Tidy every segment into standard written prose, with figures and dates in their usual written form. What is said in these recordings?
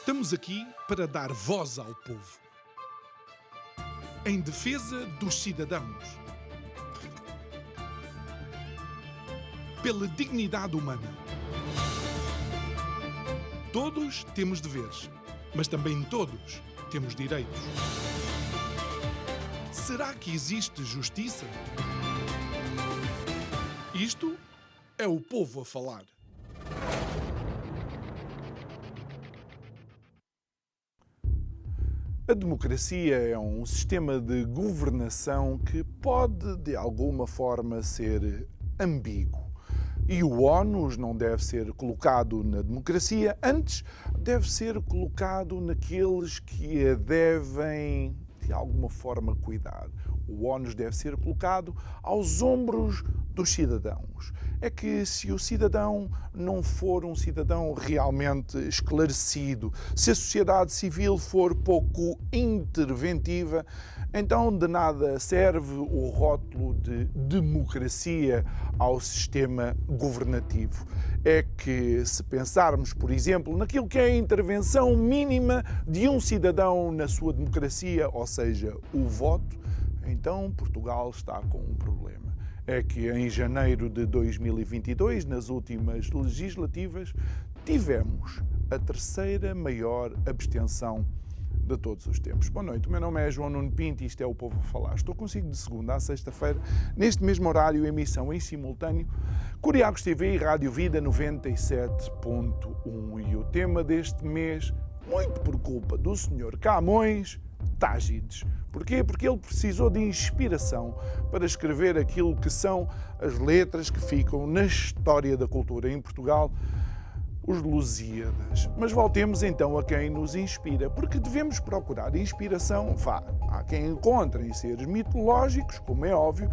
Estamos aqui para dar voz ao povo, em defesa dos cidadãos, pela dignidade humana. Todos temos deveres, mas também todos temos direitos. Será que existe justiça? Isto é o povo a falar. A democracia é um sistema de governação que pode, de alguma forma, ser ambíguo. E o ónus não deve ser colocado na democracia, antes deve ser colocado naqueles que a devem, de alguma forma, cuidar. O ónus deve ser colocado aos ombros dos cidadãos. É que se o cidadão não for um cidadão realmente esclarecido, se a sociedade civil for pouco interventiva, então de nada serve o rótulo de democracia ao sistema governativo. É que se pensarmos, por exemplo, naquilo que é a intervenção mínima de um cidadão na sua democracia, ou seja, o voto, então Portugal está com um problema. É que em janeiro de 2022, nas últimas legislativas, tivemos a terceira maior abstenção de todos os tempos. Boa noite, o meu nome é João Nuno Pinto e isto é o Povo a Falar. Estou consigo de segunda a sexta-feira, neste mesmo horário, emissão em simultâneo, Curiacos TV e Rádio Vida 97.1. E o tema deste mês, muito por culpa do Sr. Camões, Tágides. Porquê? Porque ele precisou de inspiração para escrever aquilo que são as letras que ficam na história da cultura em Portugal, os Lusíadas. Mas voltemos então a quem nos inspira, porque devemos procurar inspiração, há quem encontre em seres mitológicos, como é óbvio,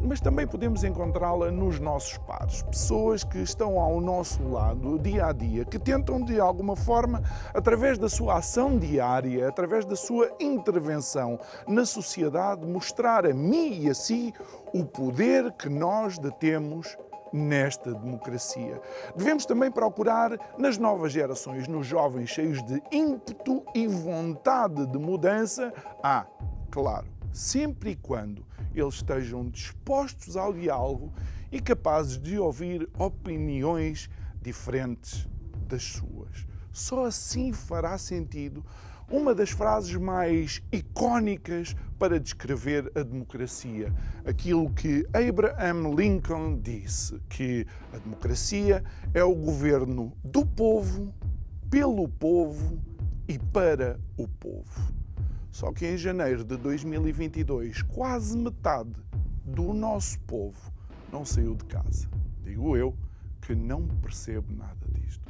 mas também podemos encontrá-la nos nossos pares, pessoas que estão ao nosso lado dia a dia, que tentam de alguma forma, através da sua ação diária, através da sua intervenção na sociedade, mostrar a mim e a si o poder que nós detemos nesta democracia. Devemos também procurar nas novas gerações, nos jovens cheios de ímpeto e vontade de mudança, claro, sempre e quando eles estejam dispostos ao diálogo e capazes de ouvir opiniões diferentes das suas. Só assim fará sentido uma das frases mais icónicas para descrever a democracia. Aquilo que Abraham Lincoln disse, que a democracia é o governo do povo, pelo povo e para o povo. Só que em janeiro de 2022, quase metade do nosso povo não saiu de casa. Digo eu que não percebo nada disto.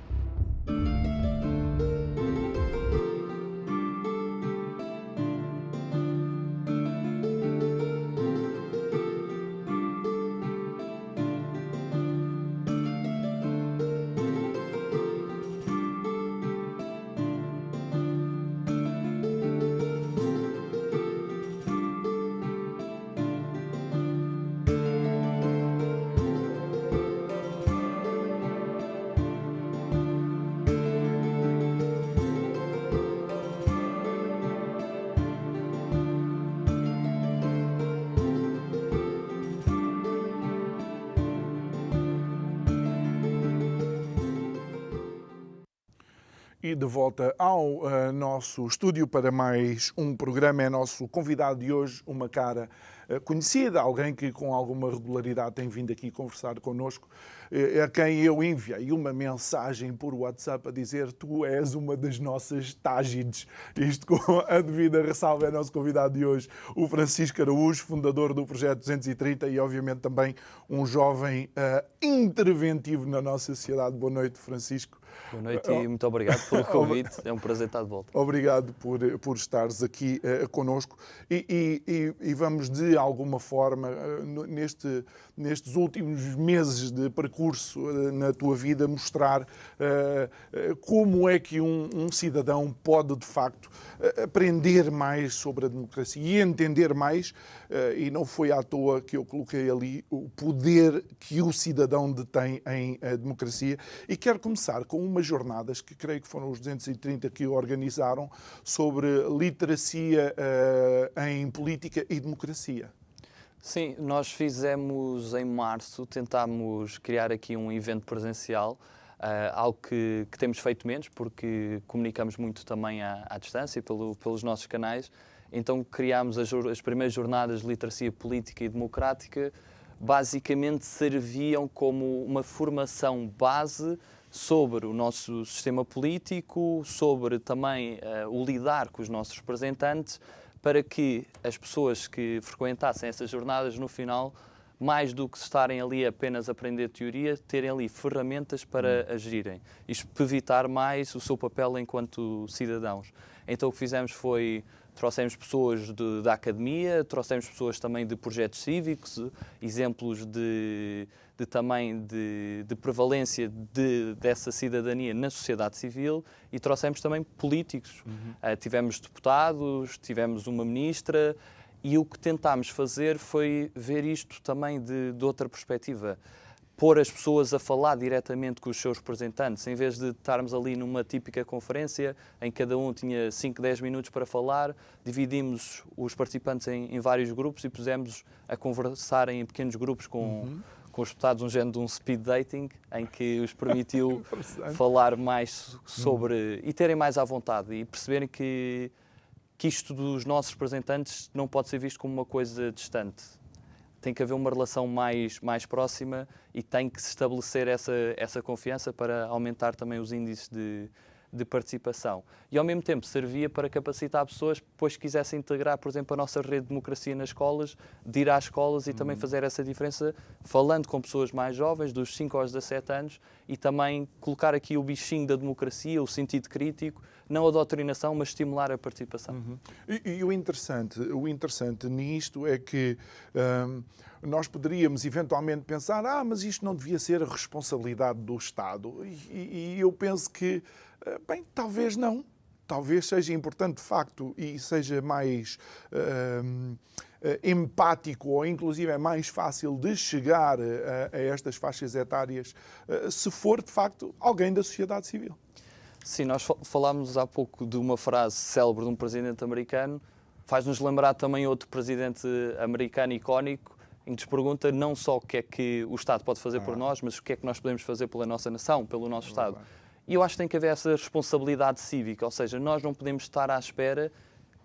E de volta ao nosso estúdio para mais um programa. É nosso convidado de hoje, uma cara conhecida, alguém que com alguma regularidade tem vindo aqui conversar connosco, a quem eu enviei uma mensagem por WhatsApp a dizer: tu és uma das nossas Tágides. Isto com a devida ressalva. É nosso convidado de hoje, o Francisco Araújo, fundador do Projeto 230 e obviamente também um jovem interventivo na nossa sociedade. Boa noite, Francisco. Boa noite e muito obrigado pelo convite. É um prazer estar de volta. Obrigado por estares aqui connosco e vamos de alguma forma, nestes últimos meses de percurso na tua vida, mostrar como é que um cidadão pode, de facto, aprender mais sobre a democracia e entender mais, e não foi à toa que eu coloquei ali o poder que o cidadão detém em democracia. E quero começar com umas jornadas que creio que foram os 230 que organizaram sobre literacia em política e democracia. Sim, nós fizemos em março, tentámos criar aqui um evento presencial, algo que temos feito menos, porque comunicamos muito também à distância, pelos nossos canais. Então criámos as primeiras jornadas de literacia política e democrática, basicamente serviam como uma formação base sobre o nosso sistema político, sobre também o lidar com os nossos representantes, para que as pessoas que frequentassem essas jornadas, no final, mais do que estarem ali apenas a aprender teoria, terem ali ferramentas para agirem. Isto para evitar mais o seu papel enquanto cidadãos. Então o que fizemos foi, trouxemos pessoas da academia, trouxemos pessoas também de projetos cívicos, exemplos também de prevalência dessa cidadania na sociedade civil, e trouxemos também políticos. Tivemos deputados, tivemos uma ministra, e o que tentámos fazer foi ver isto também de outra perspectiva. Pôr as pessoas a falar diretamente com os seus representantes, em vez de estarmos ali numa típica conferência em que cada um tinha 5, 10 minutos para falar, dividimos os participantes em vários grupos e pusemos a conversar em pequenos grupos com os deputados, um género de um speed dating, em que os permitiu falar mais sobre e terem mais à vontade e perceberem que isto dos nossos representantes não pode ser visto como uma coisa distante. Tem que haver uma relação mais próxima e tem que se estabelecer essa confiança para aumentar também os índices de participação. E, ao mesmo tempo, servia para capacitar pessoas que depois quisessem integrar, por exemplo, a nossa rede de democracia nas escolas, de ir às escolas e também fazer essa diferença, falando com pessoas mais jovens, dos 5 aos 17 anos, e também colocar aqui o bichinho da democracia, o sentido crítico, não a doutrinação, mas estimular a participação. E o interessante nisto é que nós poderíamos eventualmente pensar, mas isto não devia ser a responsabilidade do Estado. E eu penso que, bem, talvez não. Talvez seja importante, de facto, e seja mais empático, ou inclusive é mais fácil de chegar a estas faixas etárias, se for, de facto, alguém da sociedade civil. Sim, nós falámos há pouco de uma frase célebre de um presidente americano, faz-nos lembrar também outro presidente americano icónico, em que nos pergunta não só o que é que o Estado pode fazer por nós, mas o que é que nós podemos fazer pela nossa nação, pelo nosso Estado. E eu acho que tem que haver essa responsabilidade cívica, ou seja, nós não podemos estar à espera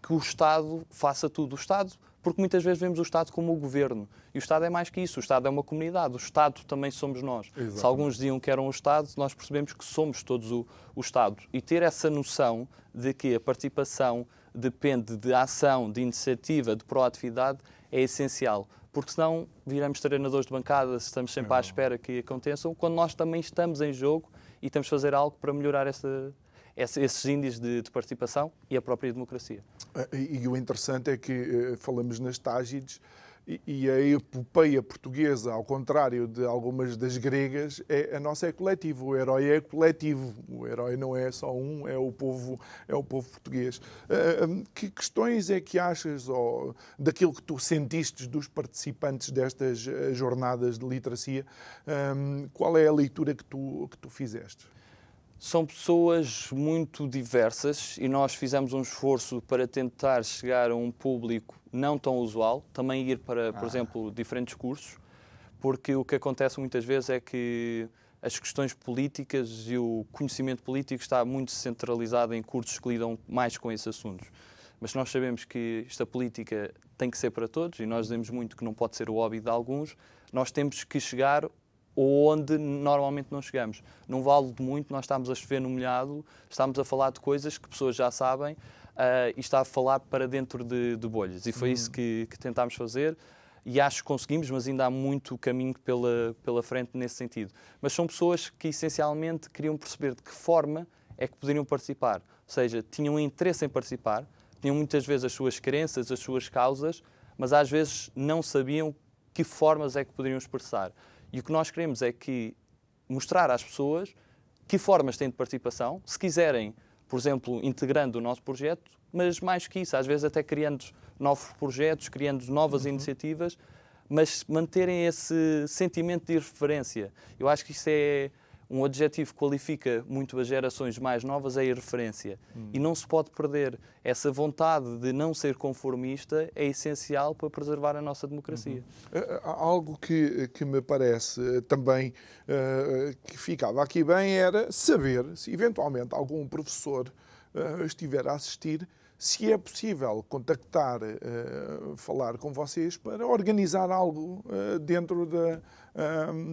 que o Estado faça tudo. O Estado, porque muitas vezes vemos o Estado como o governo. E o Estado é mais que isso. O Estado é uma comunidade. O Estado também somos nós. Exatamente. Se alguns diziam que eram o Estado, nós percebemos que somos todos o Estado. E ter essa noção de que a participação depende de ação, de iniciativa, de proatividade, é essencial. Porque senão viramos treinadores de bancada, estamos sempre à espera que aconteçam, quando nós também estamos em jogo e temos de fazer algo para melhorar esses índices de participação e a própria democracia. E o interessante é que falamos nas Tágides e a epopeia portuguesa, ao contrário de algumas das gregas, a nossa é coletiva. O herói é coletivo. O herói não é só um, é o povo português. Que questões é que achas, ou daquilo que tu sentiste dos participantes destas jornadas de literacia, qual é a leitura que tu fizeste? São pessoas muito diversas e nós fizemos um esforço para tentar chegar a um público não tão usual, também ir para, por exemplo, diferentes cursos, porque o que acontece muitas vezes é que as questões políticas e o conhecimento político está muito centralizado em cursos que lidam mais com esses assuntos. Mas nós sabemos que esta política tem que ser para todos e nós dizemos muito que não pode ser o hobby de alguns. Nós temos que chegar onde normalmente não chegamos. Não vale de muito nós estamos a chover no molhado, estamos a falar de coisas que pessoas já sabem e está a falar para dentro de bolhas. E foi isso que tentámos fazer e acho que conseguimos, mas ainda há muito caminho pela frente nesse sentido. Mas são pessoas que essencialmente queriam perceber de que forma é que poderiam participar. Ou seja, tinham interesse em participar, tinham muitas vezes as suas crenças, as suas causas, mas às vezes não sabiam que formas é que poderiam expressar. E o que nós queremos é que mostrar às pessoas que formas têm de participação, se quiserem, por exemplo, integrando o nosso projeto, mas mais que isso, às vezes até criando novos projetos, criando novas iniciativas, mas manterem esse sentimento de irreverência. Eu acho que isso é um adjetivo que qualifica muito as gerações mais novas, é a irreverência. E não se pode perder. Essa vontade de não ser conformista é essencial para preservar a nossa democracia. Algo que me parece também que ficava aqui bem era saber se eventualmente algum professor estiver a assistir, se é possível contactar, falar com vocês para organizar algo dentro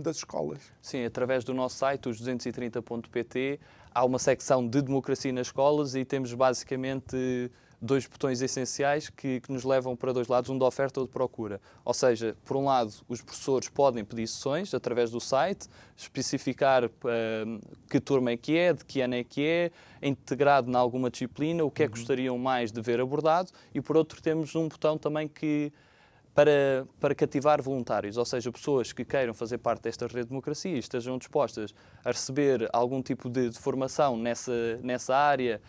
das escolas. Sim, através do nosso site, os 230.pt, há uma secção de democracia nas escolas e temos basicamente 2 botões essenciais que nos levam para 2 lados, um de oferta ou de procura. Ou seja, por um lado, os professores podem pedir sessões através do site, especificar que turma é que é, de que ano é que é, integrado em alguma disciplina, o que é que gostariam mais de ver abordado, e por outro temos um botão também para cativar voluntários, ou seja, pessoas que queiram fazer parte desta rede de democracia e estejam dispostas a receber algum tipo de formação nessa área,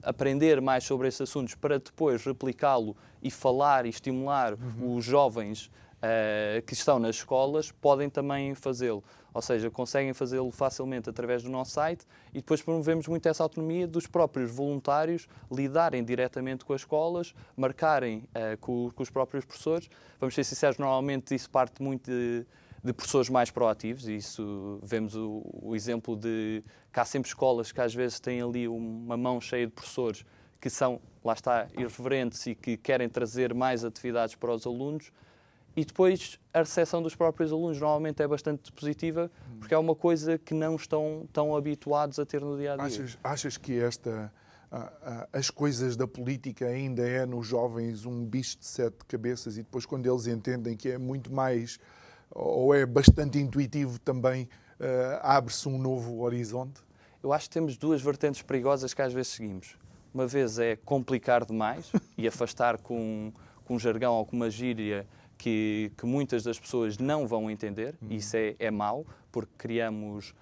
aprender mais sobre esses assuntos para depois replicá-lo e falar e estimular os jovens que estão nas escolas, podem também fazê-lo. Ou seja, conseguem fazê-lo facilmente através do nosso site e depois promovemos muito essa autonomia dos próprios voluntários lidarem diretamente com as escolas, marcarem com os próprios professores. Vamos ser sinceros, normalmente isso parte muito de professores mais proativos e isso vemos o exemplo de que há sempre escolas que às vezes têm ali uma mão cheia de professores que são, lá está, irreverentes e que querem trazer mais atividades para os alunos. E depois a recepção dos próprios alunos normalmente é bastante positiva, porque é uma coisa que não estão tão habituados a ter no dia-a-dia. Achas que as coisas da política ainda é nos jovens um bicho de 7 cabeças e depois quando eles entendem que é muito mais, ou é bastante intuitivo também, abre-se um novo horizonte? Eu acho que temos 2 vertentes perigosas que às vezes seguimos. Uma vez é complicar demais e afastar com jargão ou com uma gíria que muitas das pessoas não vão entender, e isso é mau, porque criamos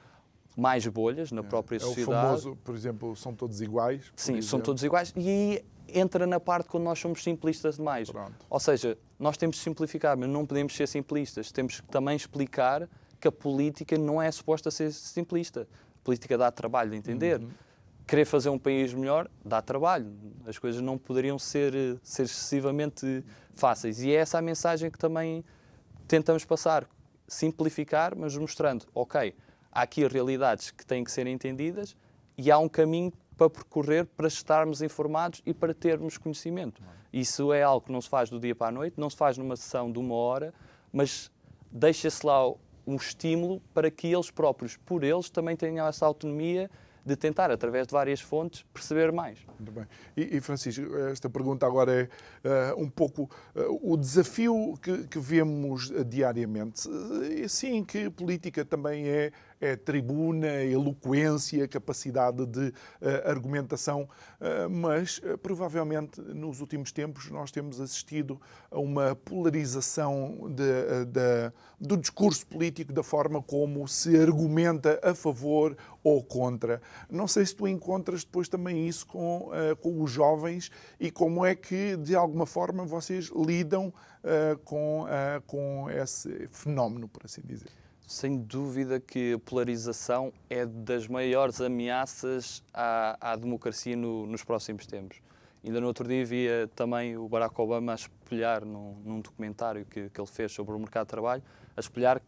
mais bolhas na própria sociedade. É o famoso, por exemplo, são todos iguais? Sim, são todos iguais, e aí entra na parte quando nós somos simplistas demais. Pronto. Ou seja, nós temos de simplificar, mas não podemos ser simplistas. Temos que também explicar que a política não é suposta ser simplista. A política dá trabalho de entender. Querer fazer um país melhor dá trabalho. As coisas não poderiam ser excessivamente fáceis. E é essa a mensagem que também tentamos passar. Simplificar, mas mostrando, ok, há aqui realidades que têm que ser entendidas e há um caminho para percorrer para estarmos informados e para termos conhecimento. Isso é algo que não se faz do dia para a noite, não se faz numa sessão de 1 hora, mas deixa-se lá um estímulo para que eles próprios, por eles, também tenham essa autonomia de tentar, através de várias fontes, perceber mais. Muito bem. E Francisco, esta pergunta agora é um pouco o desafio que vemos diariamente. Sim, que política também é tribuna, eloquência, capacidade de argumentação, mas provavelmente nos últimos tempos nós temos assistido a uma polarização do discurso político, da forma como se argumenta a favor ou contra. Não sei se tu encontras depois também isso com os jovens e como é que, de alguma forma, vocês lidam com esse fenómeno, por assim dizer. Sem dúvida que a polarização é das maiores ameaças à democracia nos próximos tempos. Ainda no outro dia via também o Barack Obama a espelhar num documentário que ele fez sobre o mercado de trabalho, a espelhar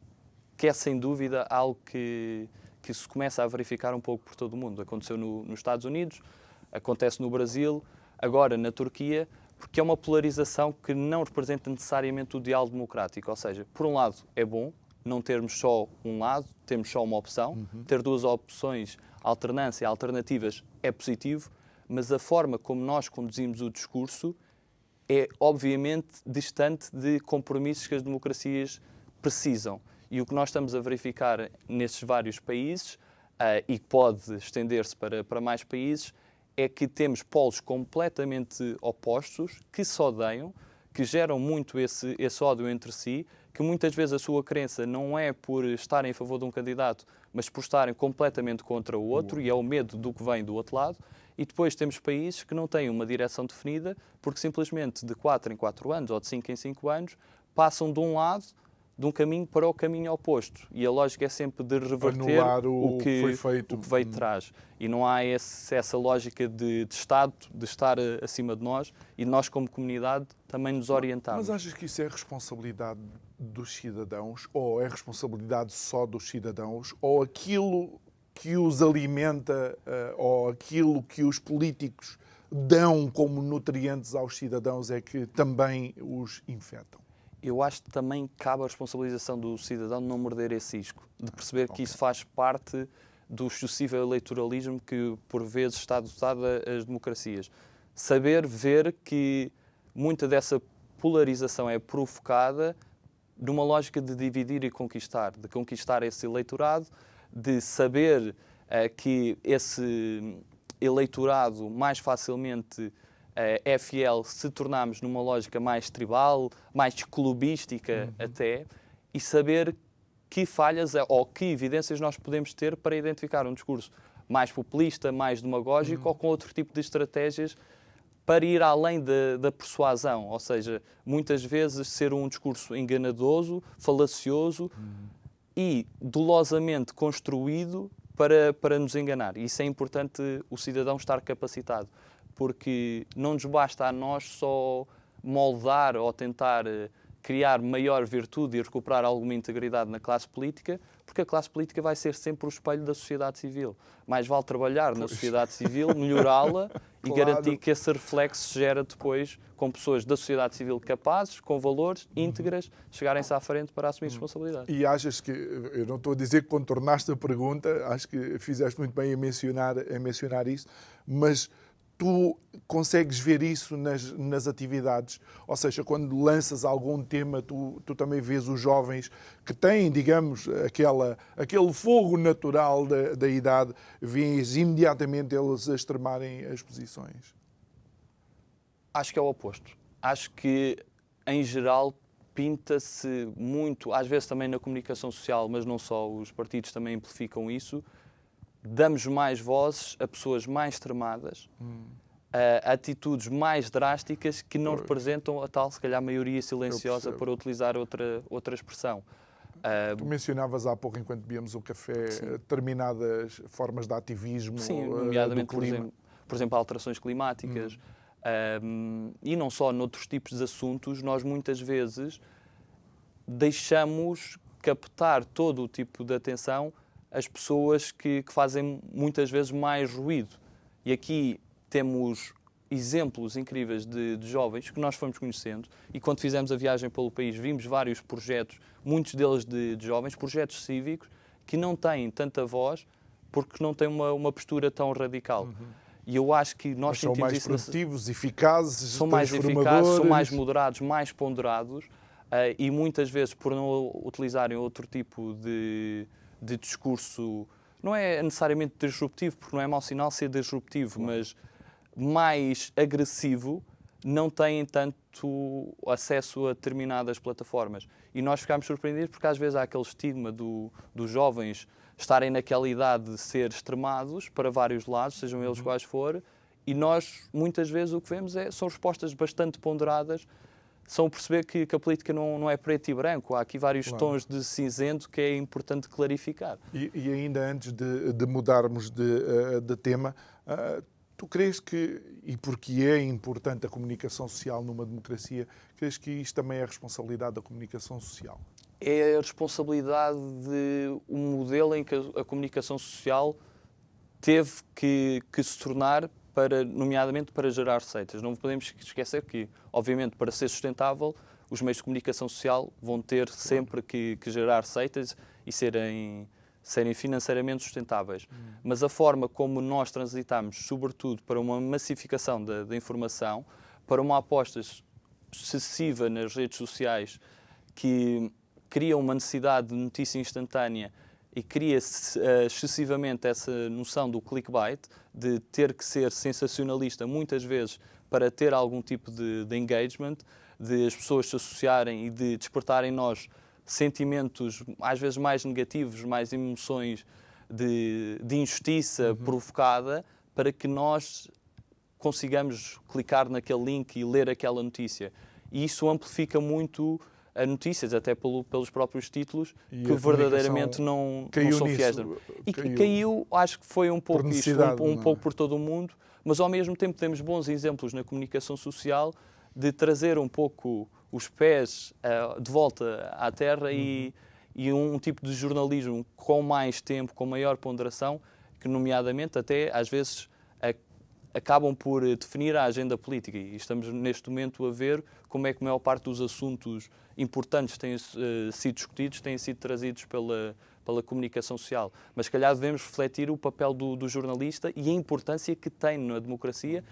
que é sem dúvida algo que se começa a verificar um pouco por todo o mundo. Aconteceu nos Estados Unidos, acontece no Brasil, agora na Turquia, porque é uma polarização que não representa necessariamente o diálogo democrático. Ou seja, por um lado é bom não termos só um lado, temos só uma opção. Ter 2 opções, alternância, alternativas, é positivo, mas a forma como nós conduzimos o discurso é, obviamente, distante de compromissos que as democracias precisam. E o que nós estamos a verificar nesses vários países, e que pode estender-se para mais países, é que temos polos completamente opostos, que se odeiam, que geram muito esse ódio entre si, que muitas vezes a sua crença não é por estarem a favor de um candidato, mas por estarem completamente contra o outro, e é o medo do que vem do outro lado. E depois temos países que não têm uma direção definida, porque simplesmente de 4 em 4 anos ou de 5 em 5 anos passam de um lado, de um caminho para o caminho oposto. E a lógica é sempre de reverter o que veio de trás. E não há essa lógica de Estado, de estar acima de nós, e nós como comunidade também nos orientarmos. Mas achas que isso é responsabilidade dos cidadãos, ou é responsabilidade só dos cidadãos, ou aquilo que os alimenta, ou aquilo que os políticos dão como nutrientes aos cidadãos é que também os infectam? Eu acho que também cabe a responsabilização do cidadão de não morder esse isco, de perceber que isso faz parte do excessivo eleitoralismo que por vezes está adotado às democracias. Saber ver que muita dessa polarização é provocada numa lógica de dividir e conquistar, de conquistar esse eleitorado, de saber que esse eleitorado mais facilmente é fiel se tornarmos numa lógica mais tribal, mais clubística até, e saber que falhas ou que evidências nós podemos ter para identificar um discurso mais populista, mais demagógico ou com outro tipo de estratégias para ir além da persuasão. Ou seja, muitas vezes ser um discurso enganadoso, falacioso e dolosamente construído para nos enganar. Isso é importante o cidadão estar capacitado, porque não nos basta a nós só moldar ou tentar criar maior virtude e recuperar alguma integridade na classe política, porque a classe política vai ser sempre o espelho da sociedade civil. Mais vale trabalhar na sociedade civil, melhorá-la e garantir que esse reflexo se gera depois com pessoas da sociedade civil capazes, com valores, íntegras, chegarem-se à frente para assumir responsabilidade. E achas que, eu não estou a dizer que contornaste a pergunta, acho que fizeste muito bem a mencionar isso, mas tu consegues ver isso nas atividades? Ou seja, quando lanças algum tema, tu também vês os jovens que têm, digamos, aquele fogo natural da idade, vês imediatamente eles a extremarem as posições? Acho que é o oposto. Acho que, em geral, pinta-se muito, às vezes também na comunicação social, mas não só, os partidos também amplificam isso, damos mais vozes a pessoas mais extremadas, a atitudes mais drásticas que não representam a tal, se calhar, maioria silenciosa, para utilizar outra expressão. Tu mencionavas há pouco, enquanto bebíamos o café, determinadas formas de ativismo. Sim, nomeadamente, por exemplo, alterações climáticas. E não só noutros tipos de assuntos, nós muitas vezes deixamos captar todo o tipo de atenção as pessoas que fazem muitas vezes mais ruído. E aqui temos exemplos incríveis de jovens que nós fomos conhecendo, e quando fizemos a viagem pelo país vimos vários projetos, muitos deles de jovens, projetos cívicos, que não têm tanta voz porque não têm uma postura tão radical. E eu acho que nós são mais produtivos, eficazes, são mais eficazes, são mais moderados, mais ponderados, e muitas vezes, por não utilizarem outro tipo de discurso, não é necessariamente disruptivo, porque não é mau sinal ser disruptivo, mas mais agressivo, não têm tanto acesso a determinadas plataformas. E nós ficámos surpreendidos porque às vezes há aquele estigma dos jovens estarem naquela idade de ser extremados para vários lados, sejam eles quais forem, e nós muitas vezes o que vemos são respostas bastante ponderadas, são perceber que a política não é preto e branco, há aqui vários tons de cinzento que é importante clarificar. E ainda antes de mudarmos de tema, tu crees que, e porque é importante a comunicação social numa democracia, crees que isto também é a responsabilidade da comunicação social? É a responsabilidade de um modelo em que a comunicação social teve que se tornar, nomeadamente para gerar receitas. Não podemos esquecer que, obviamente, para ser sustentável, os meios de comunicação social vão ter sempre que gerar receitas e serem financeiramente sustentáveis. Mas a forma como nós transitamos, sobretudo para uma massificação da informação, para uma aposta excessiva nas redes sociais que cria uma necessidade de notícia instantânea e cria-se excessivamente essa noção do clickbait, de ter que ser sensacionalista muitas vezes para ter algum tipo de engagement, de as pessoas se associarem e de despertarem em nós sentimentos às vezes mais negativos, mais emoções de injustiça provocada, para que nós consigamos clicar naquele link e ler aquela notícia. E isso amplifica muito as notícias, até pelos próprios títulos, E que a verdadeiramente não são fiéis. E que caiu, acho que foi um pouco isto, um pouco por todo o mundo, mas ao mesmo tempo temos bons exemplos na comunicação social de trazer um pouco os pés de volta à terra e um tipo de jornalismo com mais tempo, com maior ponderação, que nomeadamente até às vezes acabam por definir a agenda política, e estamos neste momento a ver como é que a maior parte dos assuntos importantes têm sido discutidos, têm sido trazidos pela comunicação social. Mas se calhar devemos refletir o papel do jornalista e a importância que tem na democracia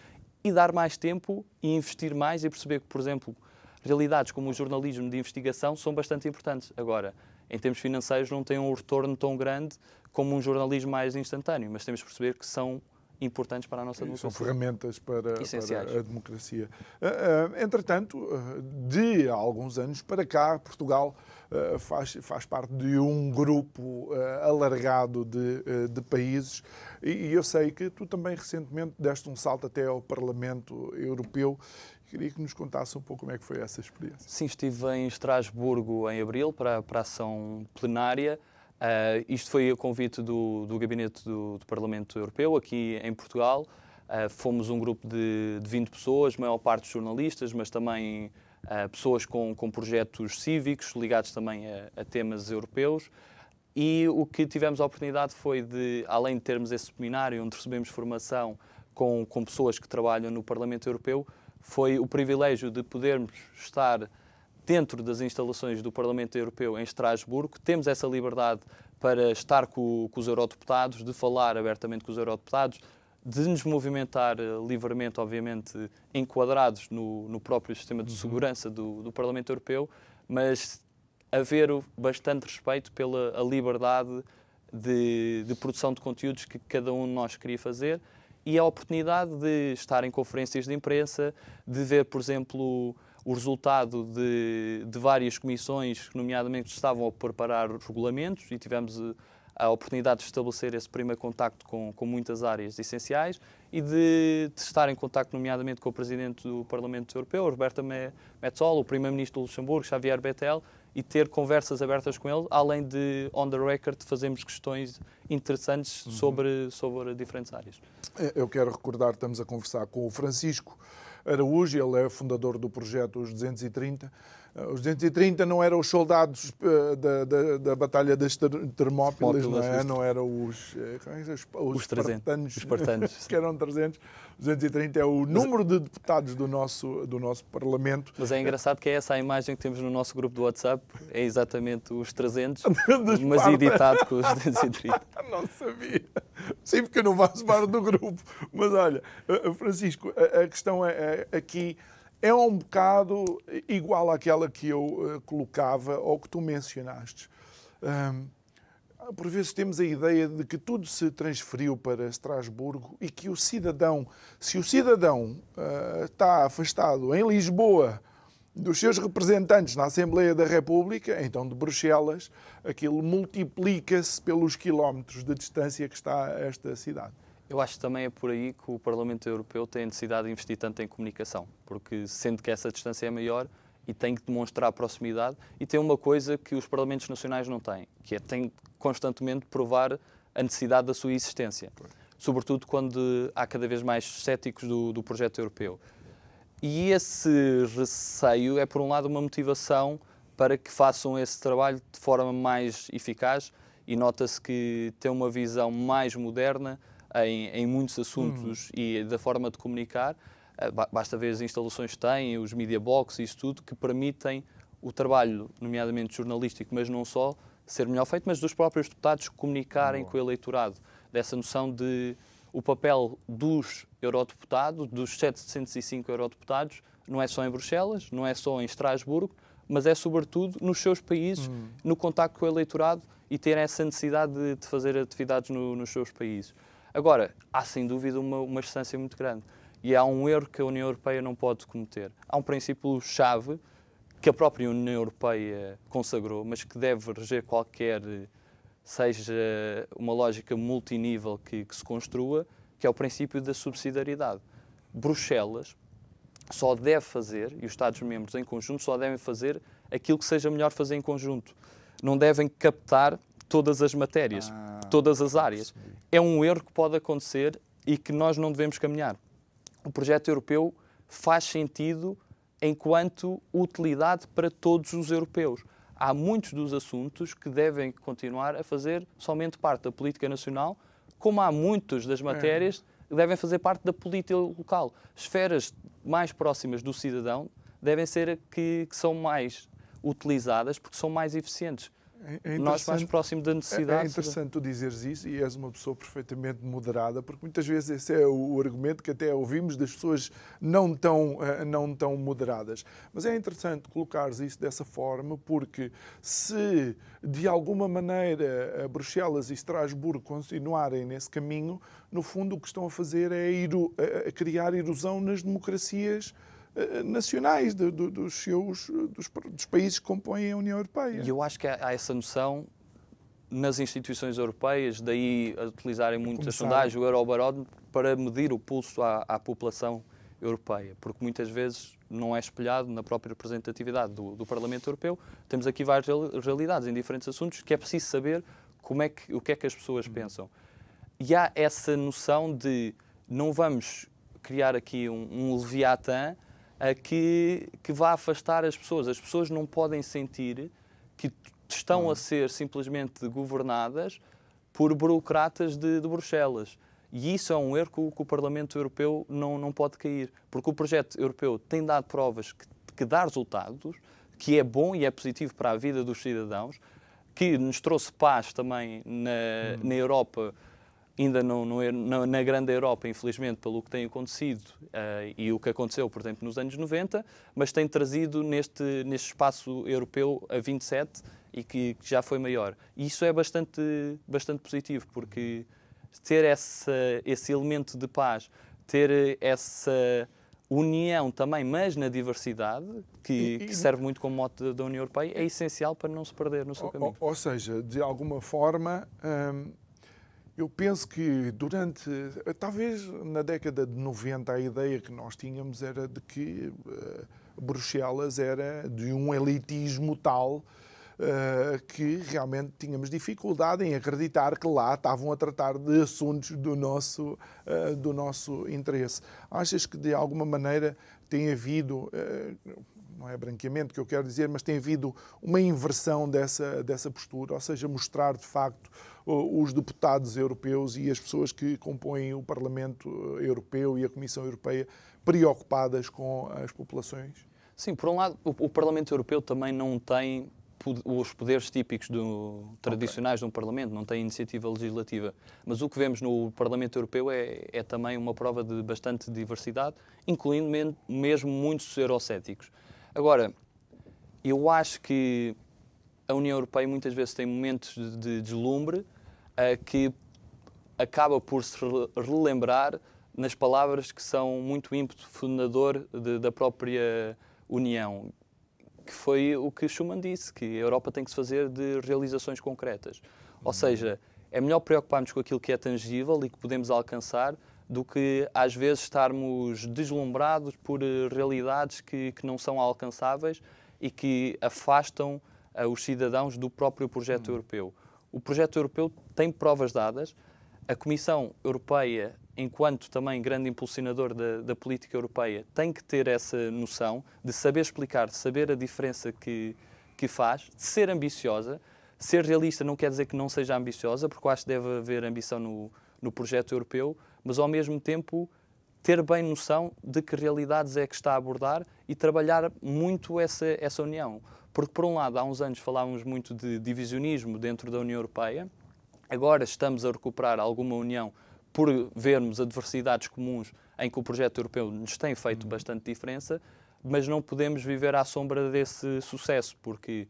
e dar mais tempo e investir mais e perceber que, por exemplo, realidades como o jornalismo de investigação são bastante importantes. Agora, em termos financeiros não têm um retorno tão grande como um jornalismo mais instantâneo, mas temos de perceber que são importantes para a nossa democracia. São ferramentas para a democracia. Entretanto, de alguns anos para cá, Portugal faz parte de um grupo alargado de países e eu sei que tu também recentemente deste um salto até ao Parlamento Europeu. Queria que nos contasse um pouco como é que foi essa experiência. Sim, estive em Estrasburgo em abril para a ação plenária. Isto foi a convite do Gabinete do Parlamento Europeu, aqui em Portugal. Fomos um grupo de 20 pessoas, maior parte jornalistas, mas também pessoas com projetos cívicos, ligados também a temas europeus. E o que tivemos a oportunidade foi de, além de termos esse seminário onde recebemos formação com pessoas que trabalham no Parlamento Europeu, foi o privilégio de podermos estar dentro das instalações do Parlamento Europeu em Estrasburgo. Temos essa liberdade para estar com os eurodeputados, de falar abertamente com os eurodeputados, de nos movimentar livremente, obviamente, enquadrados no próprio sistema de segurança do Parlamento Europeu, mas haver bastante respeito pela liberdade de produção de conteúdos que cada um de nós queria fazer e a oportunidade de estar em conferências de imprensa, de ver, por exemplo, o resultado de várias comissões, nomeadamente estavam a preparar os regulamentos, e tivemos a oportunidade de estabelecer esse primeiro contacto com muitas áreas essenciais e de estar em contacto, nomeadamente, com o Presidente do Parlamento Europeu, Roberta Metsola, o Primeiro-Ministro do Luxemburgo, Xavier Bettel, e ter conversas abertas com ele, além de, on the record, fazermos questões interessantes sobre diferentes áreas. Eu quero recordar, estamos a conversar com o Francisco Araújo, ele é fundador do projeto Os 230. Os 230 não eram os soldados da Batalha das Termópilas, não eram os 300, espartanos, que eram 300. Os 230 é o número de deputados do nosso Parlamento. Mas é engraçado que é essa a imagem que temos no nosso grupo do WhatsApp, é exatamente os 300, mas editado com os 230. Não sabia. Sim, porque eu não faço parte do grupo. Mas olha, Francisco, a questão aqui é um bocado igual àquela que eu colocava ou que tu mencionaste. Por vezes temos a ideia de que tudo se transferiu para Estrasburgo e que o cidadão, se o cidadão está afastado em Lisboa dos seus representantes na Assembleia da República, então de Bruxelas, aquilo multiplica-se pelos quilómetros de distância que está esta cidade. Eu acho que também é por aí que o Parlamento Europeu tem a necessidade de investir tanto em comunicação, porque sendo que essa distância é maior e tem que demonstrar proximidade, e tem uma coisa que os Parlamentos Nacionais não têm, que é tem constantemente provar a necessidade da sua existência, sobretudo quando há cada vez mais céticos do projeto europeu. E esse receio é, por um lado, uma motivação para que façam esse trabalho de forma mais eficaz, e nota-se que tem uma visão mais moderna em muitos assuntos e da forma de comunicar. Basta ver as instalações que têm, os media box e isso tudo, que permitem o trabalho, nomeadamente jornalístico, mas não só, ser melhor feito, mas dos próprios deputados comunicarem com o eleitorado. Dessa noção de o papel dos eurodeputados, dos 705 eurodeputados, não é só em Bruxelas, não é só em Estrasburgo, mas é sobretudo nos seus países, no contacto com o eleitorado e ter essa necessidade de fazer atividades nos seus países. Agora, há sem dúvida uma distância muito grande. E há um erro que a União Europeia não pode cometer. Há um princípio-chave que a própria União Europeia consagrou, mas que deve reger qualquer, seja uma lógica multinível que se construa, que é o princípio da subsidiariedade. Bruxelas só deve fazer, e os Estados-membros em conjunto só devem fazer aquilo que seja melhor fazer em conjunto. Não devem captar todas as matérias, todas as áreas. É um erro que pode acontecer e que nós não devemos caminhar. O projeto europeu faz sentido enquanto utilidade para todos os europeus. Há muitos dos assuntos que devem continuar a fazer somente parte da política nacional, como há muitas das matérias que devem fazer parte da política local. Esferas mais próximas do cidadão devem ser que são mais utilizadas porque são mais eficientes. Nós mais próximo da necessidade. É interessante tu dizeres isso e és uma pessoa perfeitamente moderada, porque muitas vezes esse é o argumento que até ouvimos das pessoas não tão moderadas. Mas é interessante colocares isso dessa forma, porque se de alguma maneira Bruxelas e Estrasburgo continuarem nesse caminho, no fundo o que estão a fazer é criar erosão nas democracias nacionais dos países que compõem a União Europeia. E eu acho que há essa noção nas instituições europeias, daí a utilizarem muito a sondagem, o Eurobarómetro, para medir o pulso à população europeia, porque muitas vezes não é espelhado na própria representatividade do Parlamento Europeu. Temos aqui várias realidades em diferentes assuntos que é preciso saber o que é que as pessoas pensam. E há essa noção de não vamos criar aqui um leviatã que vá afastar as pessoas. As pessoas não podem sentir que estão a ser simplesmente governadas por burocratas de Bruxelas. E isso é um erro que o Parlamento Europeu não pode cair. Porque o projeto europeu tem dado provas que dá resultados, que é bom e é positivo para a vida dos cidadãos, que nos trouxe paz também na Europa, ainda na grande Europa, infelizmente, pelo que tem acontecido e o que aconteceu, por exemplo, nos anos 90, mas tem trazido neste espaço europeu a 27 e que já foi maior. E isso é bastante positivo, porque ter esse elemento de paz, ter essa união também, mas na diversidade, que serve muito como mote da União Europeia, é essencial para não se perder no seu caminho. Ou seja, de alguma forma... Eu penso que talvez na década de 90, a ideia que nós tínhamos era de que Bruxelas era de um elitismo tal que realmente tínhamos dificuldade em acreditar que lá estavam a tratar de assuntos do nosso interesse. Achas que de alguma maneira tem havido... não é branqueamento que eu quero dizer, mas tem havido uma inversão dessa postura, ou seja, mostrar de facto os deputados europeus e as pessoas que compõem o Parlamento Europeu e a Comissão Europeia preocupadas com as populações? Sim, por um lado, o Parlamento Europeu também não tem os poderes típicos tradicionais de um Parlamento, não tem iniciativa legislativa. Mas o que vemos no Parlamento Europeu é também uma prova de bastante diversidade, incluindo mesmo muitos eurocéticos. Agora, eu acho que a União Europeia muitas vezes tem momentos de deslumbre que acaba por se relembrar nas palavras que são muito ímpeto fundador da própria União, que foi o que Schuman disse, que a Europa tem que se fazer de realizações concretas. Ou seja, é melhor preocuparmos com aquilo que é tangível e que podemos alcançar do que, às vezes, estarmos deslumbrados por realidades que não são alcançáveis e que afastam os cidadãos do próprio projeto europeu. O projeto europeu tem provas dadas. A Comissão Europeia, enquanto também grande impulsionador da política europeia, tem que ter essa noção de saber explicar, de saber a diferença que faz, de ser ambiciosa. Ser realista não quer dizer que não seja ambiciosa, porque eu acho que deve haver ambição no projeto europeu, mas ao mesmo tempo ter bem noção de que realidades é que está a abordar e trabalhar muito essa união. Porque, por um lado, há uns anos falávamos muito de divisionismo dentro da União Europeia, agora estamos a recuperar alguma união por vermos adversidades comuns em que o projeto europeu nos tem feito bastante diferença, mas não podemos viver à sombra desse sucesso, porque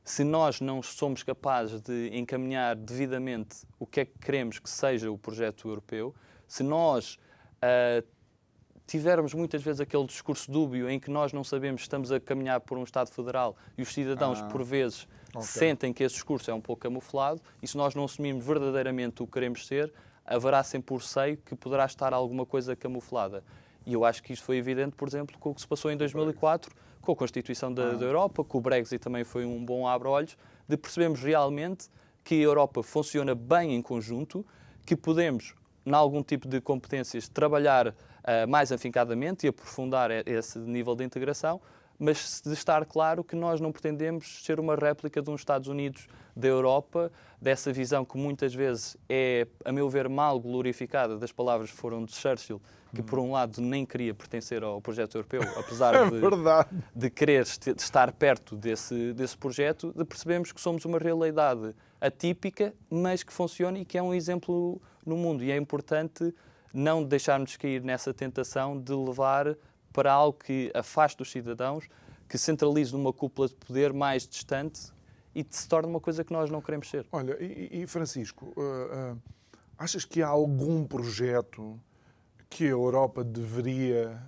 se nós não somos capazes de encaminhar devidamente o que é que queremos que seja o projeto europeu, se nós tivermos muitas vezes aquele discurso dúbio em que nós não sabemos se estamos a caminhar por um Estado federal e os cidadãos, por vezes, sentem que esse discurso é um pouco camuflado, e se nós não assumirmos verdadeiramente o que queremos ser, haverá sempre o receio que poderá estar alguma coisa camuflada. E eu acho que isto foi evidente, por exemplo, com o que se passou em 2004, com a Constituição da Europa, com o Brexit também foi um bom abre-olhos, de percebermos realmente que a Europa funciona bem em conjunto, que podemos, em algum tipo de competências, trabalhar mais afincadamente e aprofundar esse nível de integração, mas de estar claro que nós não pretendemos ser uma réplica de uns Estados Unidos da Europa, dessa visão que muitas vezes é, a meu ver, mal glorificada, das palavras que foram de Churchill, que por um lado nem queria pertencer ao projeto europeu, apesar de querer estar perto desse projeto, de percebermos que somos uma realidade atípica, mas que funciona e que é um exemplo no mundo. E é importante não deixarmos cair nessa tentação de levar para algo que afaste os cidadãos, que centralize numa cúpula de poder mais distante e se torne uma coisa que nós não queremos ser. Olha, Francisco, achas que há algum projeto que a Europa deveria,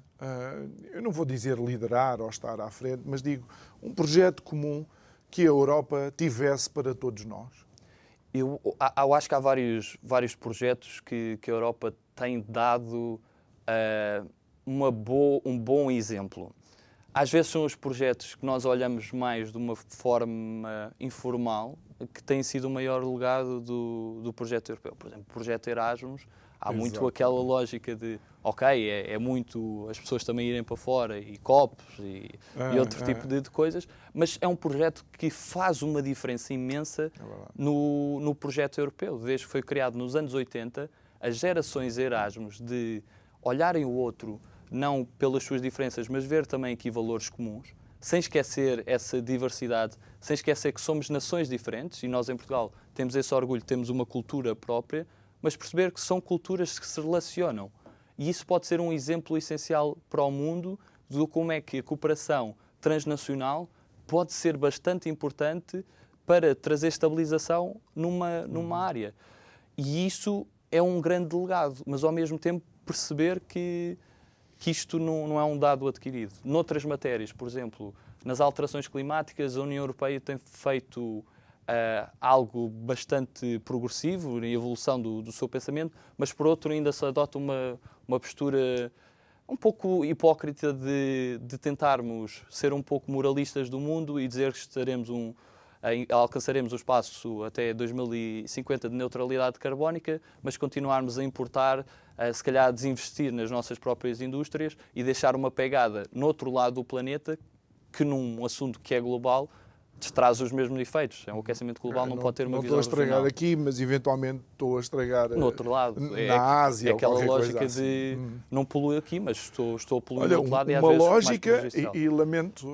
eu não vou dizer liderar ou estar à frente, mas digo, um projeto comum que a Europa tivesse para todos nós? Eu acho que há vários projetos que a Europa tem dado um bom exemplo. Às vezes são os projetos que nós olhamos mais de uma forma informal, que têm sido o maior legado do projeto europeu. Por exemplo, o projeto Erasmus, há muito aquela lógica de, é muito as pessoas também irem para fora, e copos e outro tipo de coisas, mas é um projeto que faz uma diferença imensa no projeto europeu. Desde que foi criado nos anos 80, as gerações Erasmus de olharem o outro, não pelas suas diferenças, mas ver também aqui valores comuns, sem esquecer essa diversidade, sem esquecer que somos nações diferentes, e nós em Portugal temos esse orgulho, temos uma cultura própria, mas perceber que são culturas que se relacionam. E isso pode ser um exemplo essencial para o mundo de como é que a cooperação transnacional pode ser bastante importante para trazer estabilização numa área. E isso é um grande legado, mas ao mesmo tempo perceber que isto não é um dado adquirido. Noutras matérias, por exemplo, nas alterações climáticas, a União Europeia tem feito algo bastante progressivo na evolução do seu pensamento, mas por outro ainda se adota uma postura um pouco hipócrita de tentarmos ser um pouco moralistas do mundo e dizer que alcançaremos o espaço até 2050 de neutralidade carbónica, mas continuarmos a importar, se calhar a desinvestir nas nossas próprias indústrias e deixar uma pegada no outro lado do planeta que num assunto que é global traz os mesmos efeitos. O aquecimento global não pode ter uma visão regional. Não estou a estragar aqui, mas eventualmente estou a estragar no outro lado. Na Ásia. É aquela lógica assim. de não poluo aqui, mas estou a poluir do outro lado. Uma lógica, e lamento,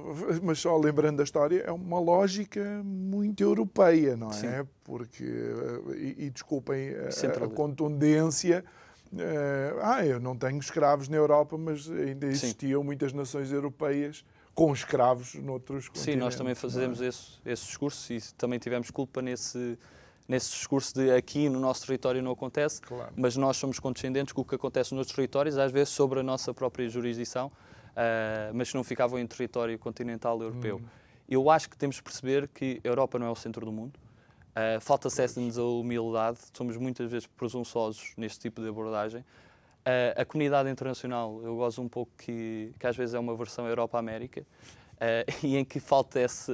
mas só lembrando da história, é uma lógica muito europeia, não é? Sim. Porque, e desculpem a contundência, eu não tenho escravos na Europa, mas ainda existiam muitas nações europeias com escravos noutros continentes. Sim, nós também fazemos esse discurso e também tivemos culpa nesse discurso de aqui no nosso território não acontece, mas nós somos condescendentes com o que acontece nos outros territórios, às vezes sobre a nossa própria jurisdição, mas que não ficavam em território continental europeu. Eu acho que temos de perceber que a Europa não é o centro do mundo. Falta-nos a humildade, somos muitas vezes presunçosos neste tipo de abordagem. A comunidade internacional, eu gosto um pouco que às vezes é uma versão Europa-América, e em que falta esse...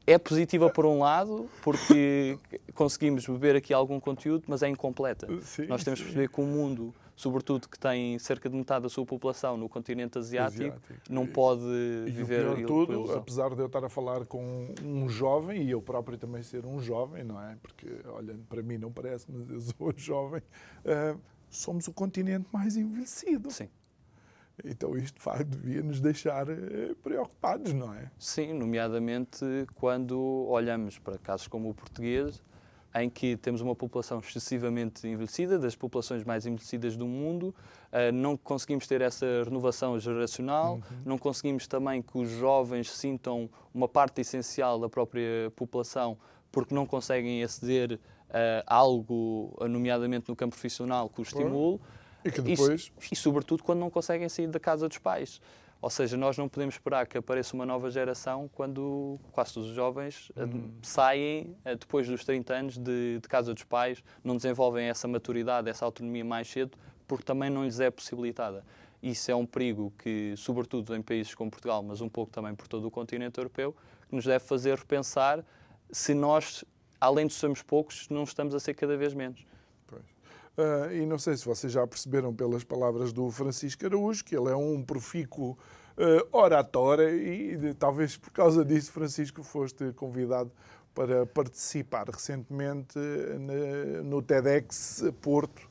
É positiva por um lado, porque conseguimos beber aqui algum conteúdo, mas é incompleta. Nós temos que perceber que o mundo, sobretudo que tem cerca de metade da sua população no continente asiático, não pode viver... E o pior tudo, apesar de eu estar a falar com um jovem, e eu próprio também ser um jovem, não é? Porque, olhando para mim não parece, mas eu sou jovem... somos o continente mais envelhecido. Sim. Então isto, de facto, devia nos deixar preocupados, não é? Sim, nomeadamente quando olhamos para casos como o português, em que temos uma população excessivamente envelhecida, das populações mais envelhecidas do mundo, não conseguimos ter essa renovação geracional, não conseguimos também que os jovens sintam uma parte essencial da própria população, porque não conseguem aceder a algo, nomeadamente no campo profissional, que o estimule. E que depois... E sobretudo quando não conseguem sair da casa dos pais. Ou seja, nós não podemos esperar que apareça uma nova geração quando quase todos os jovens saem depois dos 30 anos de casa dos pais, não desenvolvem essa maturidade, essa autonomia mais cedo, porque também não lhes é possibilitada. Isso é um perigo que, sobretudo em países como Portugal, mas um pouco também por todo o continente europeu, que nos deve fazer repensar se nós, além de sermos poucos, não estamos a ser cada vez menos. E não sei se vocês já perceberam pelas palavras do Francisco Araújo que ele é um profícuo oratório e talvez por causa disso, Francisco, foste convidado para participar recentemente no TEDx Porto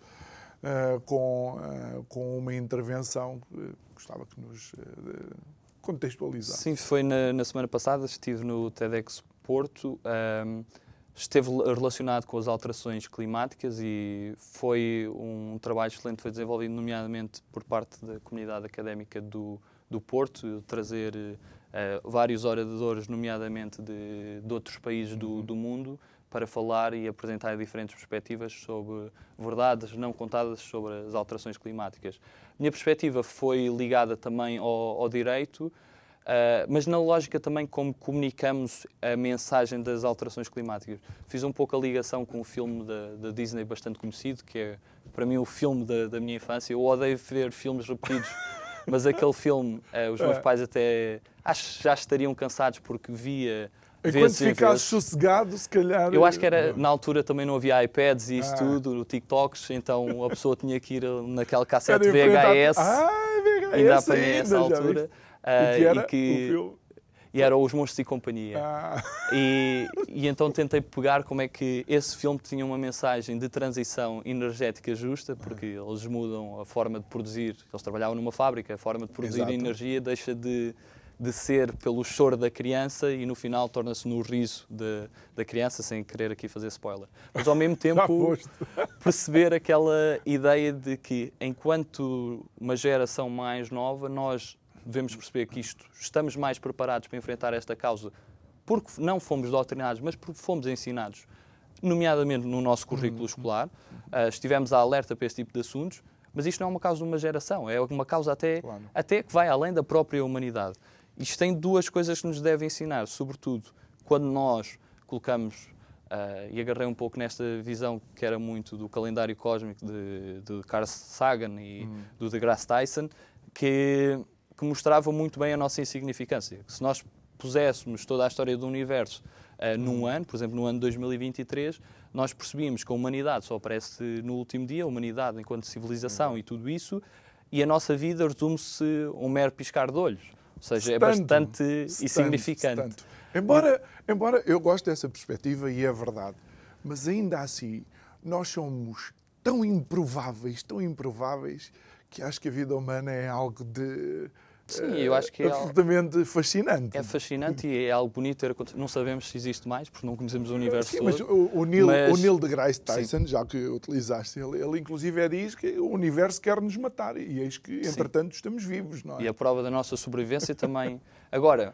com uma intervenção que gostava que nos contextualizasse. Sim, foi na semana passada, estive no TEDx Porto. Esteve relacionado com as alterações climáticas e foi um trabalho excelente que foi desenvolvido, nomeadamente por parte da comunidade académica do Porto, trazer vários oradores, nomeadamente de outros países do mundo, para falar e apresentar diferentes perspectivas sobre verdades não contadas sobre as alterações climáticas. A minha perspectiva foi ligada também ao direito, mas na lógica também como comunicamos a mensagem das alterações climáticas. Fiz um pouco a ligação com um filme da Disney bastante conhecido, que é, para mim, o filme da minha infância. Eu odeio ver filmes repetidos, mas aquele filme, os meus pais até acho que já estariam cansados porque via vezes Enquanto ficasses sossegado, se calhar... Eu acho que na altura também não havia iPads e isso tudo, TikToks, então a pessoa tinha que ir naquela cassete VHS, VHS, ainda apanhei essa altura. E era Os Monstros e Companhia. E então tentei pegar como é que esse filme tinha uma mensagem de transição energética justa, porque eles mudam a forma de produzir. Eles trabalhavam numa fábrica, a forma de produzir energia deixa de ser pelo choro da criança e no final torna-se no riso da criança, sem querer aqui fazer spoiler. Mas ao mesmo tempo perceber aquela ideia de que enquanto uma geração mais nova, nós devemos perceber que estamos mais preparados para enfrentar esta causa porque não fomos doutrinados, mas porque fomos ensinados, nomeadamente no nosso currículo escolar. Estivemos a alerta para este tipo de assuntos, mas isto não é uma causa de uma geração, é uma causa até que vai além da própria humanidade. Isto tem duas coisas que nos deve ensinar, sobretudo quando nós colocamos, e agarrei um pouco nesta visão que era muito do calendário cósmico de Carl Sagan e do deGrasse Tyson, que mostrava muito bem a nossa insignificância. Se nós puséssemos toda a história do universo num ano, por exemplo, no ano de 2023, nós percebíamos que a humanidade só aparece no último dia, a humanidade enquanto civilização e tudo isso, e a nossa vida resume-se a um mero piscar de olhos. Ou seja, é bastante insignificante. Embora eu goste dessa perspectiva, e é verdade, mas ainda assim, nós somos tão improváveis, que acho que a vida humana é algo de... Sim, eu acho que é absolutamente fascinante. É fascinante e é algo bonito ter acontecido. Não sabemos se existe mais, porque não conhecemos o universo sim, todo. Mas o Neil deGrasse Tyson, já que utilizaste, ele inclusive diz que o universo quer nos matar e eis que, entretanto, estamos vivos, não é? E a prova da nossa sobrevivência também. Agora,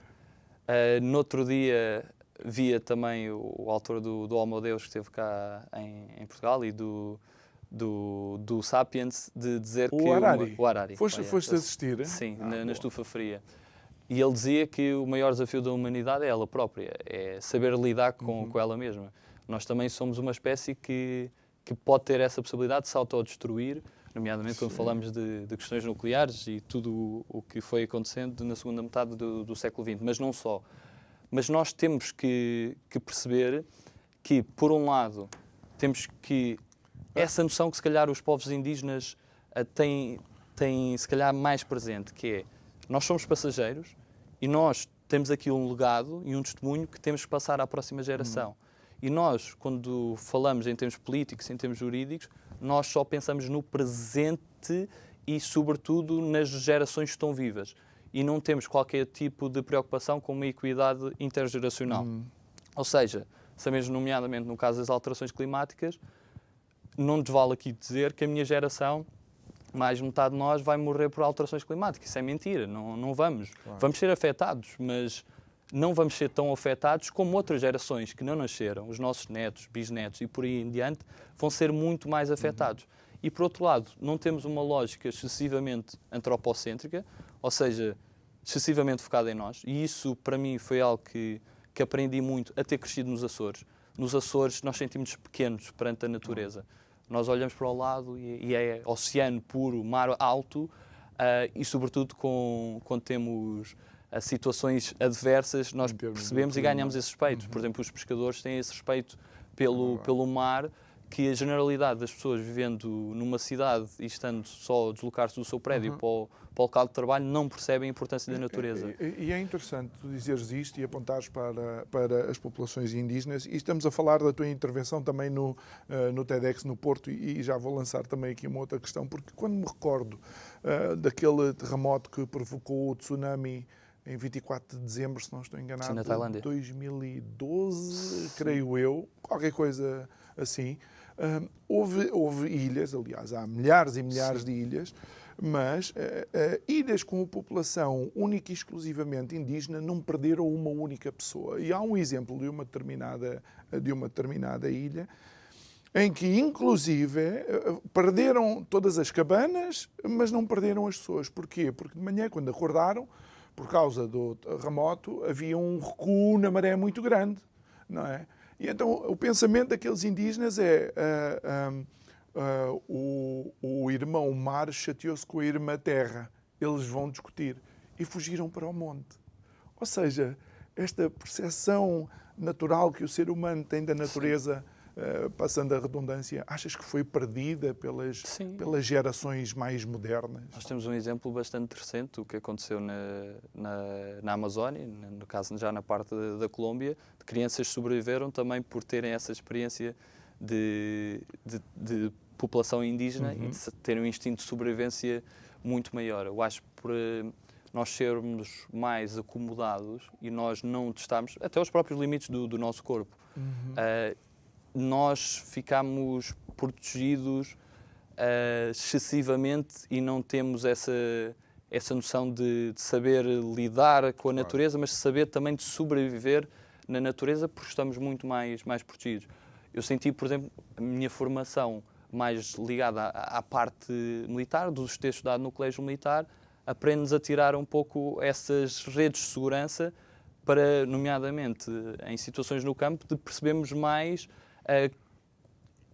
no outro dia via também o autor do Homo Deus, que esteve cá em Portugal, e do Sapiens, de dizer que... O Harari. Foste assistir? Sim, na Estufa Fria. E ele dizia que o maior desafio da humanidade é ela própria, é saber lidar com ela mesma. Nós também somos uma espécie que pode ter essa possibilidade de se autodestruir, nomeadamente quando falamos de questões nucleares e tudo o que foi acontecendo na segunda metade do século XX, mas não só. Mas nós temos que perceber que, por um lado, temos que... Essa noção que, se calhar, os povos indígenas têm, se calhar, mais presente, que é, nós somos passageiros e nós temos aqui um legado e um testemunho que temos que passar à próxima geração. E nós, quando falamos em termos políticos, em termos jurídicos, nós só pensamos no presente e, sobretudo, nas gerações que estão vivas. E não temos qualquer tipo de preocupação com uma equidade intergeracional. Ou seja, sabemos, nomeadamente no caso das alterações climáticas, não nos vale aqui dizer que a minha geração, mais metade de nós, vai morrer por alterações climáticas. Isso é mentira, não vamos. Claro. Vamos ser afetados, mas não vamos ser tão afetados como outras gerações que não nasceram, os nossos netos, bisnetos e por aí em diante, vão ser muito mais afetados. e, por outro lado, não temos uma lógica excessivamente antropocêntrica, ou seja, excessivamente focada em nós, e isso, para mim, foi algo que aprendi muito a ter crescido nos Açores. Nos Açores, nós sentimos pequenos perante a natureza. Nós olhamos para o lado e é oceano puro, mar alto, e, sobretudo, quando temos situações adversas, nós percebemos e ganhamos esse respeito. Por exemplo, os pescadores têm esse respeito pelo mar, que a generalidade das pessoas vivendo numa cidade e estando só a deslocar-se do seu prédio para o local de trabalho não percebem a importância da natureza. E é interessante tu dizeres isto e apontares para as populações indígenas, e estamos a falar da tua intervenção também no TEDx no Porto, e já vou lançar também aqui uma outra questão, porque quando me recordo daquele terremoto que provocou o tsunami em 24 de dezembro, se não estou enganado, sim, na Tailândia. 2012, creio eu, qualquer coisa assim. Houve ilhas, aliás, há milhares e milhares de ilhas, mas ilhas com a população única e exclusivamente indígena não perderam uma única pessoa. E há um exemplo de uma determinada ilha em que, inclusive, perderam todas as cabanas, mas não perderam as pessoas. Porquê? Porque de manhã, quando acordaram, por causa do terremoto, havia um recuo na maré muito grande, não é? E então o pensamento daqueles indígenas é o irmão mar chateou-se com a irmã terra, eles vão discutir, e fugiram para o monte. Ou seja, esta percepção natural que o ser humano tem da natureza, passando a redundância, achas que foi perdida pelas gerações mais modernas? Nós temos um exemplo bastante recente do que aconteceu na Amazónia, no caso já na parte da Colômbia, de crianças que sobreviveram também por terem essa experiência de população indígena e de terem um instinto de sobrevivência muito maior. Eu acho que por nós sermos mais acomodados e nós não testarmos até os próprios limites do nosso corpo, nós ficamos protegidos excessivamente e não temos essa noção de saber lidar com a natureza, mas de saber também de sobreviver na natureza, porque estamos muito mais protegidos. Eu senti, por exemplo, a minha formação mais ligada à parte militar, dos ter estudado no colégio militar, aprende-nos a tirar um pouco essas redes de segurança para, nomeadamente, em situações no campo, de percebermos mais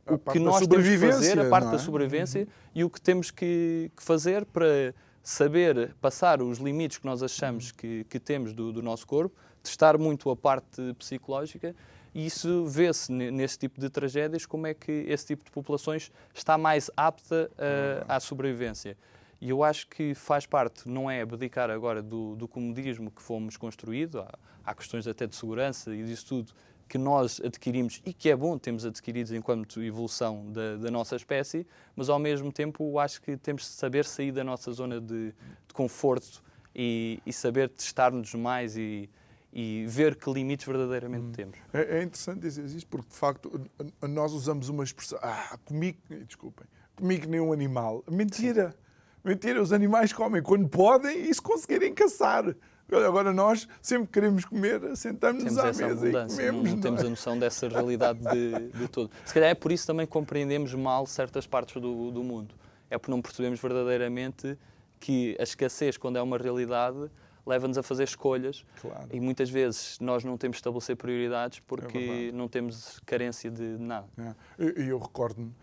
o que nós temos que fazer, a parte da sobrevivência, e o que temos que fazer para saber passar os limites que nós achamos que temos do nosso corpo, testar muito a parte psicológica, e isso vê-se nesse tipo de tragédias, como é que esse tipo de populações está mais apta à sobrevivência. E eu acho que faz parte, não é abdicar agora do comodismo que fomos construído, há questões até de segurança e disso tudo, que nós adquirimos e que é bom termos adquiridos enquanto evolução da nossa espécie, mas ao mesmo tempo acho que temos de saber sair da nossa zona de conforto e saber testar-nos mais e ver que limites verdadeiramente temos. É interessante dizer isto porque, de facto, nós usamos uma expressão, comi que nem um animal. Mentira! Mentira, os animais comem quando podem e se conseguirem caçar. Agora nós sempre queremos comer, sentamos-nos à mesa e comemos. Não temos a noção dessa realidade de todo. Se calhar é por isso também compreendemos mal certas partes do mundo. É porque não percebemos verdadeiramente que a escassez, quando é uma realidade, leva-nos a fazer escolhas. Claro. E muitas vezes nós não temos de estabelecer prioridades porque não temos carência de nada. Eu recordo-me,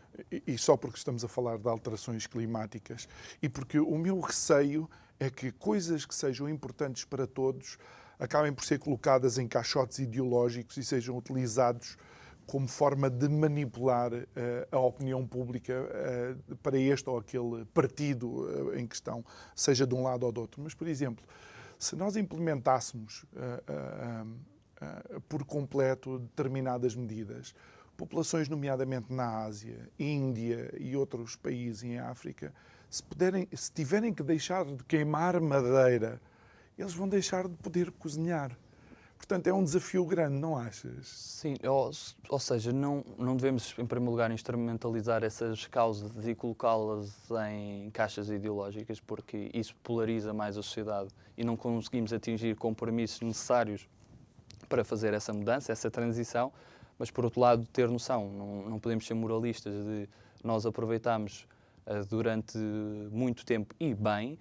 e só porque estamos a falar de alterações climáticas, e porque o meu receio é que coisas que sejam importantes para todos acabem por ser colocadas em caixotes ideológicos e sejam utilizados como forma de manipular a opinião pública para este ou aquele partido em questão, seja de um lado ou do outro. Mas, por exemplo, se nós implementássemos por completo determinadas medidas, populações, nomeadamente na Ásia, Índia e outros países em África, se tiverem que deixar de queimar madeira, eles vão deixar de poder cozinhar. Portanto, é um desafio grande, não achas? Sim, ou seja, não devemos, em primeiro lugar, instrumentalizar essas causas e colocá-las em caixas ideológicas, porque isso polariza mais a sociedade e não conseguimos atingir compromissos necessários para fazer essa mudança, essa transição. Mas, por outro lado, ter noção, não podemos ser moralistas de nós aproveitarmos durante muito tempo e bem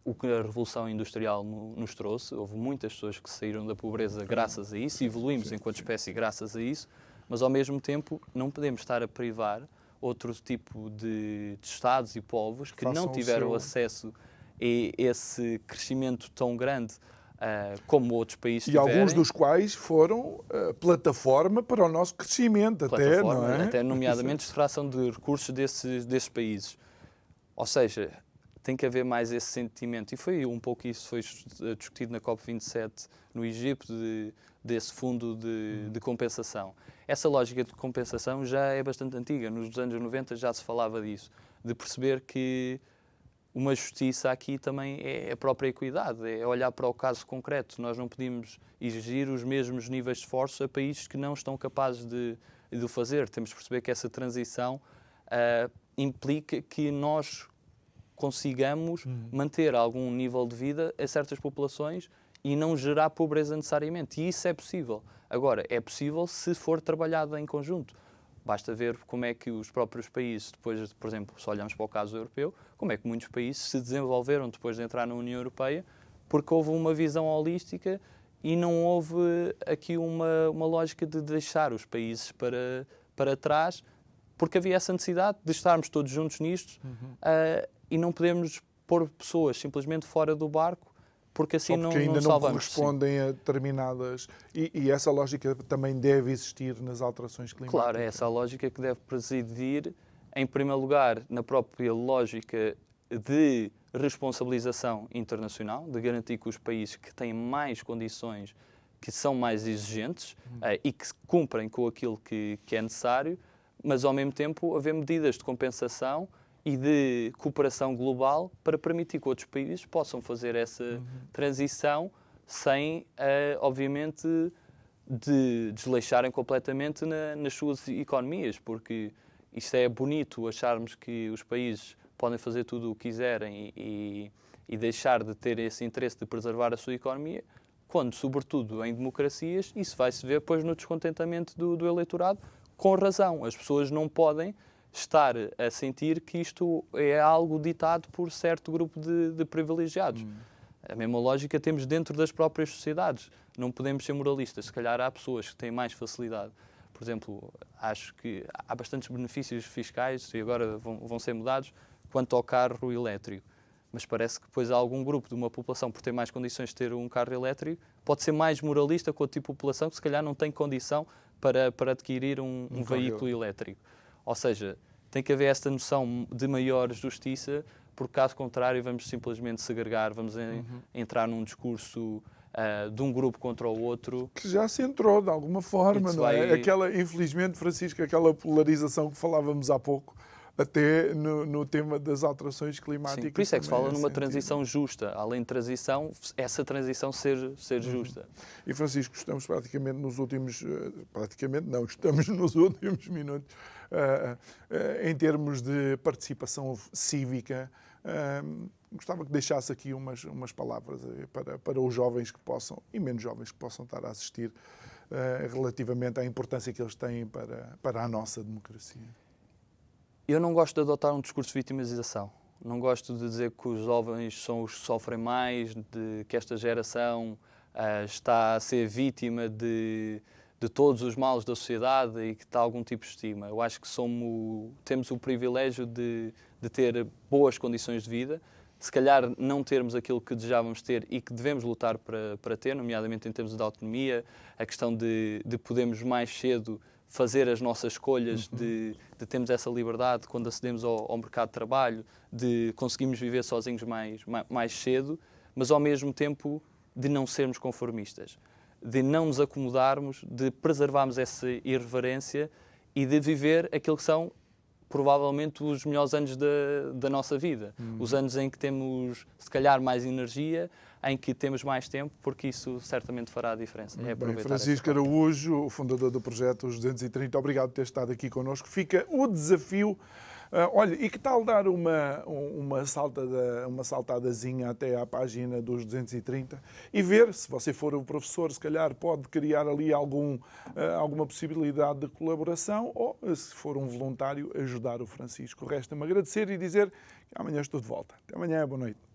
o que a Revolução Industrial nos trouxe. Houve muitas pessoas que saíram da pobreza graças a isso, evoluímos enquanto espécie graças a isso, mas ao mesmo tempo não podemos estar a privar outro tipo de Estados e povos que não tiveram acesso a esse crescimento tão grande como outros países tiveram. E alguns dos quais foram plataforma para o nosso crescimento, até, não é? Até nomeadamente extração de recursos desses países. Ou seja, tem que haver mais esse sentimento. E foi um pouco isso que foi discutido na COP27 no Egito, desse fundo de compensação. Essa lógica de compensação já é bastante antiga. Nos anos 90 já se falava disso, de perceber que uma justiça aqui também é a própria equidade, é olhar para o caso concreto. Nós não podemos exigir os mesmos níveis de esforço a países que não estão capazes de o fazer. Temos de perceber que essa transição implica que nós consigamos manter algum nível de vida a certas populações e não gerar pobreza necessariamente. E isso é possível. Agora, é possível se for trabalhado em conjunto. Basta ver como é que os próprios países, depois, por exemplo, se olharmos para o caso europeu, como é que muitos países se desenvolveram depois de entrar na União Europeia, porque houve uma visão holística e não houve aqui uma lógica de deixar os países para trás, porque havia essa necessidade de estarmos todos juntos nisto e não podemos pôr pessoas simplesmente fora do barco, porque assim porque ainda não salvamos. Correspondem a determinadas... E essa lógica também deve existir nas alterações climáticas. Claro, é essa lógica que deve presidir, em primeiro lugar, na própria lógica de responsabilização internacional, de garantir que os países que têm mais condições, que são mais exigentes e que cumprem com aquilo que é necessário, mas ao mesmo tempo haver medidas de compensação e de cooperação global para permitir que outros países possam fazer essa transição sem, obviamente, de desleixarem completamente nas suas economias, porque isto é bonito acharmos que os países podem fazer tudo o que quiserem e deixar de ter esse interesse de preservar a sua economia, quando, sobretudo em democracias, isso vai-se ver depois no descontentamento do eleitorado, com razão. As pessoas não podem estar a sentir que isto é algo ditado por certo grupo de privilegiados. A mesma lógica temos dentro das próprias sociedades. Não podemos ser moralistas. Se calhar há pessoas que têm mais facilidade. Por exemplo, acho que há bastantes benefícios fiscais e agora vão ser mudados quanto ao carro elétrico. Mas parece que depois há algum grupo de uma população, por ter mais condições de ter um carro elétrico, pode ser mais moralista com o tipo de população que se calhar não tem condição para adquirir um veículo elétrico. Ou seja, tem que haver esta noção de maior justiça, porque caso contrário vamos simplesmente segregar, vamos entrar num discurso de um grupo contra o outro. Que já se entrou de alguma forma, não é? Infelizmente, Francisco, aquela polarização que falávamos há pouco, até no tema das alterações climáticas. Sim, por isso é que se fala numa transição justa. Além de transição, essa transição ser justa. E Francisco, estamos praticamente nos últimos... Praticamente não, estamos nos últimos minutos em termos de participação cívica. Gostava que deixasse aqui umas palavras para os jovens que possam, e menos jovens que possam estar a assistir, relativamente à importância que eles têm para a nossa democracia. Eu não gosto de adotar um discurso de vitimização. Não gosto de dizer que os jovens são os que sofrem mais, de que esta geração está a ser vítima de todos os males da sociedade e que está algum tipo de estigma. Eu acho que temos o privilégio de ter boas condições de vida, se calhar não termos aquilo que desejávamos ter e que devemos lutar para ter, nomeadamente em termos de autonomia, a questão de podermos mais cedo fazer as nossas escolhas, de termos essa liberdade quando acedemos ao mercado de trabalho, de conseguirmos viver sozinhos mais cedo, mas ao mesmo tempo de não sermos conformistas, de não nos acomodarmos, de preservarmos essa irreverência e de viver aquilo que são provavelmente os melhores anos da nossa vida. Os anos em que temos, se calhar, mais energia, em que temos mais tempo, porque isso certamente fará a diferença. É bem, Francisco Araújo, o fundador do projeto Os 230, obrigado por ter estado aqui connosco. Fica o desafio Olha, e que tal dar uma saltadazinha até à página dos 230 e ver, se você for o professor, se calhar pode criar ali alguma possibilidade de colaboração ou, se for um voluntário, ajudar o Francisco. Resta-me agradecer e dizer que amanhã estou de volta. Até amanhã, boa noite.